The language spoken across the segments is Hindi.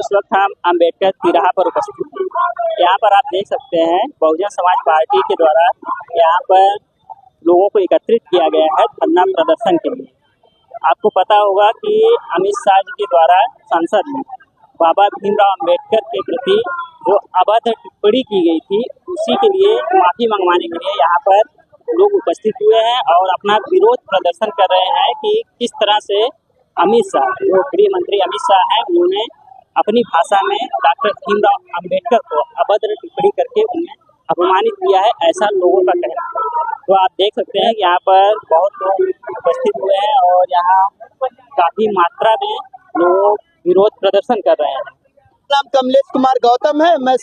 इस वक्त हम अम्बेडकर तिराहा पर उपस्थित हैं। यहाँ पर आप देख सकते हैं बहुजन समाज पार्टी के द्वारा यहाँ पर लोगों को एकत्रित किया गया है धरना प्रदर्शन के लिए। आपको पता होगा कि अमित शाह जी के द्वारा संसद में बाबा भीमराव अम्बेडकर के प्रति जो अभद्र टिप्पणी की गई थी उसी के लिए माफ़ी मंगवाने के लिए यहाँ पर लोग उपस्थित हुए हैं और अपना विरोध प्रदर्शन कर रहे हैं कि किस तरह से अमित शाह, जो गृह मंत्री अमित शाह हैं, उन्होंने अपनी भाषा में डॉक्टर भीमराव अम्बेडकर को अभद्र टिप्पणी करके उन्हें अपमानित किया है, ऐसा लोगों का कहना है। तो आप देख सकते हैं कि यहाँ पर बहुत लोग उपस्थित हुए हैं और यहाँ काफ़ी मात्रा में लोग विरोध प्रदर्शन कर रहे हैं। नाम कमलेश कुमार गौतम है। मैं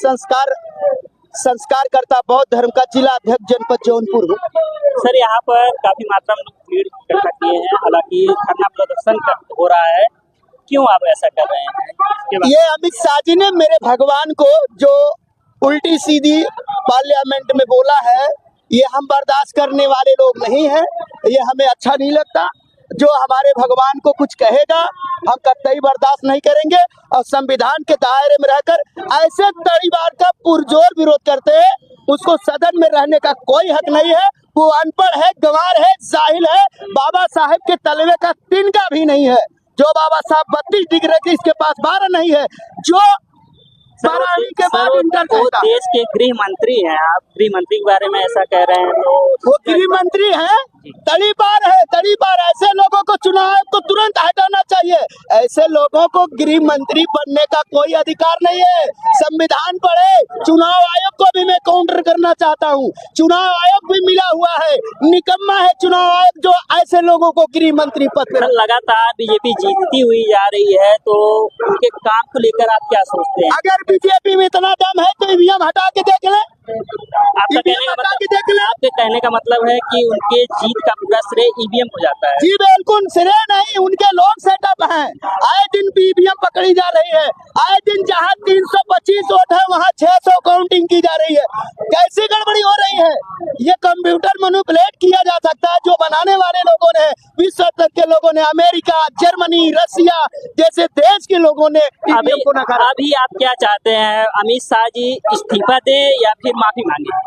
संस्कारकर्ता बौद्ध धर्म का जिला अध्यक्ष जनपद जौनपुर हूँ। सर, यहाँ पर काफी मात्रा में लोग भीड़ इकट्ठा किए हैं, हालांकि धरना प्रदर्शन हो रहा है, क्यों आप ऐसा कर रहे हैं? ये अमित शाह जी ने मेरे भगवान को जो उल्टी सीधी पार्लियामेंट में बोला है, ये हम बर्दाश्त करने वाले लोग नहीं हैं। ये हमें अच्छा नहीं लगता। जो हमारे भगवान को कुछ कहेगा हम कतई बर्दाश्त नहीं करेंगे और संविधान के दायरे में रहकर ऐसे तड़ीवार का पुरजोर विरोध करते हैं, उसको सदन में रहने का कोई हक नहीं है। वो अनपढ़ है, गंवार है, जाहिल है, बाबा साहेब के तलवे का तिनका भी नहीं है। जो बाबा साहब 32 डिग्री की, इसके पास 12 नहीं है। जो के बाद देश के गृह मंत्री हैं, आप गृह मंत्री के बारे में ऐसा कह रहे हैं, तो वो गृह मंत्री है, तड़ीपार है, तड़ीपार। ऐसे लोगों को चुनाव को तुरंत हटाना चाहिए। ऐसे लोगों को गृह मंत्री बनने का कोई अधिकार नहीं है। संविधान पढ़े। चुनाव आयोग को भी मैं काउंटर करना चाहता हूँ। चुनाव आयोग भी मिला हुआ है, निकम्मा है चुनाव आयोग जो ऐसे लोगों को गृह मंत्री पद पर। लगातार बीजेपी जीतती हुई जा रही है, तो उनके काम को लेकर आप क्या सोचते हैं? अगर बीजेपी में इतना दम है तो ईवीएम हटा के देख ले। आपके कहने का मतलब है कि उनके जीत का पूरा श्रेय ईवीएम हो जाता है? जी बिल्कुल, श्रेय नहीं, उनके लोग सेटअप हैं। आए दिन ईवीएम पकड़ी जा रही है। आए दिन जहां 325 वोट है वहां 600 काउंटिंग की जा रही है। कैसी गड़बड़ी हो रही है? ये कंप्यूटर मैनिपुलेट किया जा सकता है। जो बनाने वाले लोगों ने, विश्व स्तर के लोगों ने, अमेरिका, जर्मनी, रसिया जैसे देश के लोगों ने ईवीएम को नकारा। अभी आप क्या चाहते हैं, अमित शाह जी इस्तीफा दे या फिर माफी मांगे?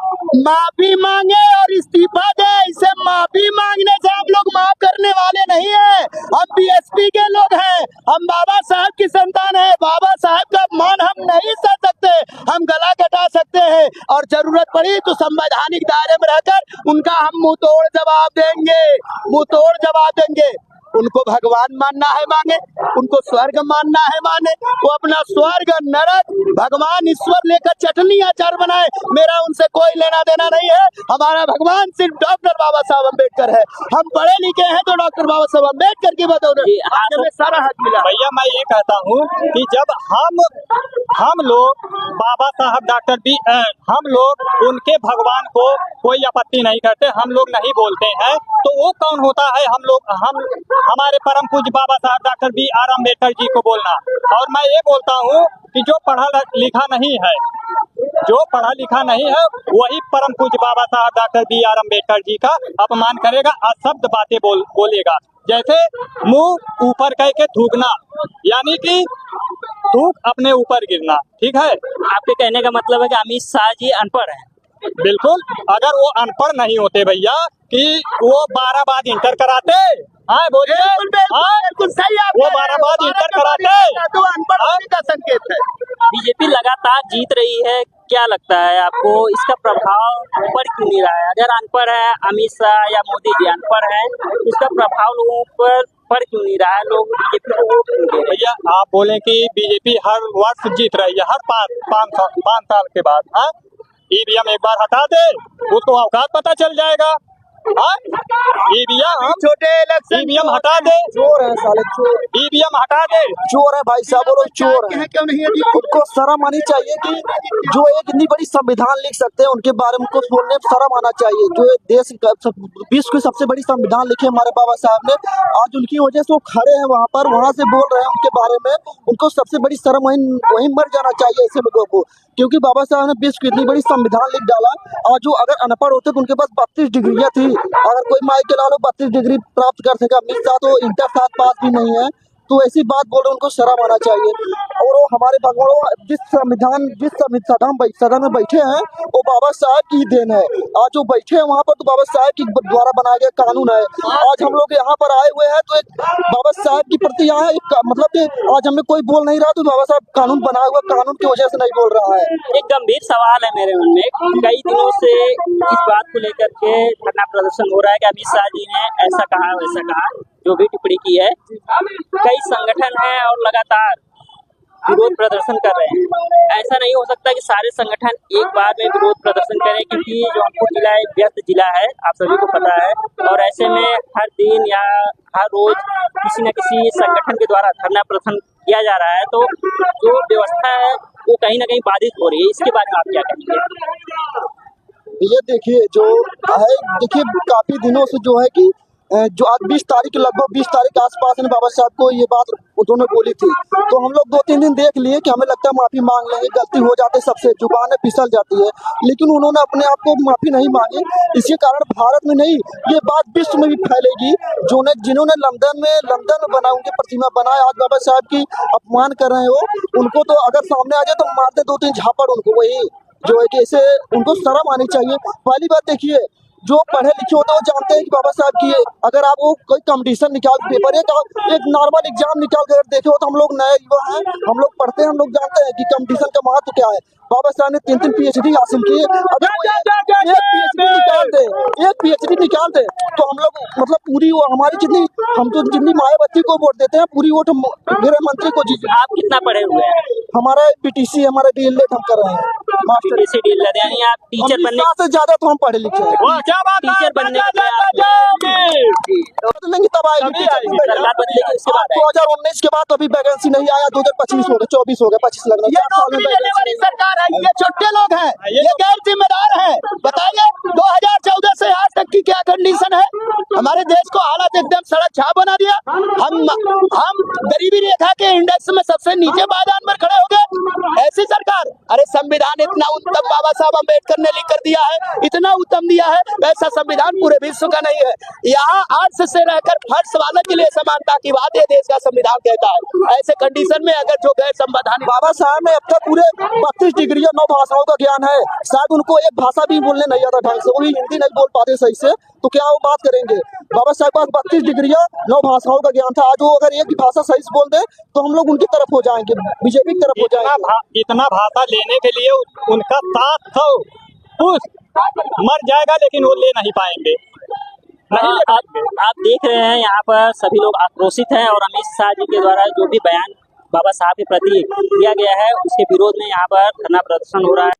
माफी मांगे और इस्तीफा दे। इसे माफी मांगने से हम लोग माफ करने वाले नहीं है। हम बीएसपी के लोग हैं, हम बाबा साहब की संतान है। बाबा साहब का मान हम नहीं सह सकते। हम गला कटा सकते हैं और जरूरत पड़ी तो संवैधानिक दायरे में रहकर उनका हम मुंह तोड़ जवाब देंगे, मुंह तोड़ जवाब देंगे। उनको भगवान मानना है मांगे, उनको स्वर्ग मानना है माने। वो अपना स्वर्ग, नरक, भगवान, ईश्वर लेकर चटनी अचार बनाए। मेरा उनसे कोई लेना देना नहीं है। हमारा भगवान सिर्फ डॉक्टर बाबा साहब अम्बेडकर है। हम पढ़े लिखे हैं तो डॉक्टर बाबा साहब अम्बेडकर की बदौलत हमें सारा हक मिला। भैया मैं ये कहता हूँ कि जब हम लोग बाबा साहब हम लोग उनके भगवान को कोई आपत्ति नहीं करते, हम लोग नहीं बोलते हैं, तो वो कौन होता है हम हमारे परम पूज्य बाबा साहब डॉक्टर BR अम्बेडकर जी को बोलना? और मैं ये बोलता हूँ कि जो पढ़ा लिखा नहीं है वही परम पूज्य बाबा साहब डॉक्टर BR अम्बेडकर जी का अपमान करेगा, अशब्द बातें बोलेगा। जैसे मुंह ऊपर कह के थूकना, यानी कि थूक अपने ऊपर गिरना, ठीक है? आपके कहने का मतलब है कि अमित शाह जी अनपढ़ हैं? बिल्कुल। अगर वो अनपढ़ नहीं होते भैया कि वो 12 बाद इंटर कराते, हाँ बोलिए, बिल्कुल सही है। वो 12 बाद इंटर कराते तो अनपढ़ होने का संकेत है। बीजेपी लगातार जीत रही है, क्या लगता है आपको इसका प्रभाव ऊपर क्यों नहीं रहा है? अगर अनपढ़ है अमित शाह या मोदी जी अनपढ़ है, इसका प्रभाव लोगों पर पड़ क्यों नहीं रहा है? लोग बीजेपी को वोट क्यों दे रहे हैं? भैया आप बोले कि बीजेपी हर वर्ष जीत रही है, हर 5 साल के बाद। हाँ, ईवीएम एक बार हटा दे, उसको औकात पता चल जाएगा। ईवीएम हटा दे, चोर है साले, चोर। ईवीएम हटा दे, चोर है भाई साहब, वो चोर है। क्यों नहीं है? उनको शर्म आनी चाहिए कि जो एक इतनी बड़ी संविधान लिख सकते हैं, उनके बारे में कुछ बोलने में शर्म आना चाहिए। जो देश विश्व की सबसे बड़ी संविधान लिखी हमारे बाबा साहब ने, आज उनकी वजह से वो खड़े हैं वहाँ पर, वहाँ से बोल रहे हैं उनके बारे में। उनको सबसे बड़ी शर्म वहीं मर जाना चाहिए ऐसे लोगों को, क्योंकि बाबा साहब ने विश्व की इतनी बड़ी संविधान लिख डाला। और जो अगर अनपढ़ होते तो उनके पास 32 डिग्रियां थी। अगर कोई माइक के लालो 32 डिग्री प्राप्त कर सके, अमित शाह तो इंटर 7 पास भी नहीं है। तो ऐसी बात बोल रहे उनको शर्म आना चाहिए। और वो हमारे भगवान जिस सदन में बैठे हैं वो बाबा साहब की ही देन है। आज जो बैठे हैं वहाँ पर तो बाबा साहब की द्वारा बनाया गया कानून है। आज हम लोग यहाँ पर आए हुए हैं तो एक बाबा साहब की प्रति यहाँ मतलब कि आज हमें कोई बोल नहीं रहा तो बाबा साहब कानून बनाया हुआ कानून की वजह से नहीं बोल रहा है। एक गंभीर सवाल है मेरे मन में, कई दिनों से इस बात को लेकर के धरना प्रदर्शन हो रहा है कि अमित शाह जी ने ऐसा कहा वैसा कहा, जो भी टिप्पणी की है। कई संगठन हैं और लगातार विरोध प्रदर्शन कर रहे हैं। ऐसा नहीं हो सकता कि सारे संगठन एक बार में विरोध प्रदर्शन करें, क्योंकि जौनपुर जिला एक व्यस्त जिला है, आप सभी को पता है। और ऐसे में हर दिन या हर रोज किसी न किसी संगठन के द्वारा धरना प्रदर्शन किया जा रहा है, तो जो व्यवस्था है वो कहीं ना कहीं बाधित हो रही है। इसके बारे में आप क्या कहेंगे? ये देखिए जो है, देखिए काफी दिनों से जो है कि जो आज 20 तारीख लगभग 20 तारीख के आसपास ने बाबा साहब को ये बात उन्होंने बोली थी, तो हम लोग 2-3 दिन देख लिए कि हमें लगता है माफी मांग लेंगे, गलती हो जाते सबसे, जुबानें फिसल जाती है, लेकिन उन्होंने अपने आप को माफी नहीं मांगी। इसी कारण भारत में नहीं ये बात विश्व में भी फैलेगी। जिन्होंने लंदन में बना उनकी प्रतिमा बनाए, आज बाबा साहब की अपमान कर रहे हो, उनको तो अगर सामने आ जाए तो मारते 2-3 झापड़ उनको, वही जो है कि ऐसे उनको शर्म आनी चाहिए। पहली बात देखिए, जो पढ़े लिखे होते हैं वो जानते हैं कि बाबा साहब की अगर आप वो कोई कंपटीशन निकाल पेपर एक नॉर्मल एग्जाम निकाल कर देखे हो, तो हम लोग नए युवा हैं, हम लोग पढ़ते हैं, हम लोग जानते हैं कि कंपटीशन का महत्व क्या है। बाबा साहब ने 3 PhD हासिल किए, अगर कोई एक PhD निकाल दे तो हम लोग मतलब पूरी हमारी जितनी मायावती को वोट देते हैं पूरी वोट गृह मंत्री को जीते। आप कितना पढ़े हुए हैं? हमारा PTC हमारा DLED हम कर रहे हैं, मास्टर DLED, यानी आप टीचर बनने से ज्यादा तो हम पढ़े लिखे हैं। टीचर बनने के बदलेंगे तब आएगी सरकार बदलेगी, उसके बाद 2019 के बाद तो अभी वैकेंसी नहीं आया, 2025 हो गया, 24 हो गया, 25 लगना। ये नौकरी देने वाली सरकार है, ये छोटे लोग हैं, ये गैर जिम्मेदार है। बताइए 2014 से आज तक की क्या कंडीशन है? हमारे देश को हालात एकदम सड़क छाप बना दिया। हम गरीबी रेखा के इंडेक्स में सबसे नीचे पायदान पर खड़े हो गए। ऐसी सरकार, अरे संविधान इतना उत्तम बाबा साहब अम्बेडकर ने लिख कर दिया है, इतना उत्तम दिया है, ऐसा संविधान पूरे विश्व का नहीं है। यहाँ आज से रहकर फर्श वालों के लिए समानता की बात ये देश का संविधान कहता है। ऐसे कंडीशन में अगर जो गैर संवैधानिक बाबा साहब ने अब तक पूरे 32 डिग्री 9 भाषाओं का ज्ञान है, शायद उनको एक भाषा भी बोलने नहीं आता ढंग से, वो भी हिंदी नहीं बोल पाते सही से, तो क्या वो बात करेंगे? बाबा साहब पास 32 डिग्री 9 भाषाओं का ज्ञान था, आज वो अगर एक भाषा सही से बोल दे तो हम लोग उनकी तरफ हो जाएंगे, बीजेपी की तरफ हो जाएंगे। इतना भाषा लेने के लिए उनका 700 मर जाएगा, लेकिन वो ले नहीं पाएंगे। आप देख रहे हैं यहाँ पर सभी लोग आक्रोशित हैं, और अमित शाह जी के द्वारा जो भी बयान बाबा साहब के प्रति दिया गया है उसके विरोध में यहाँ पर धरना प्रदर्शन हो रहा है।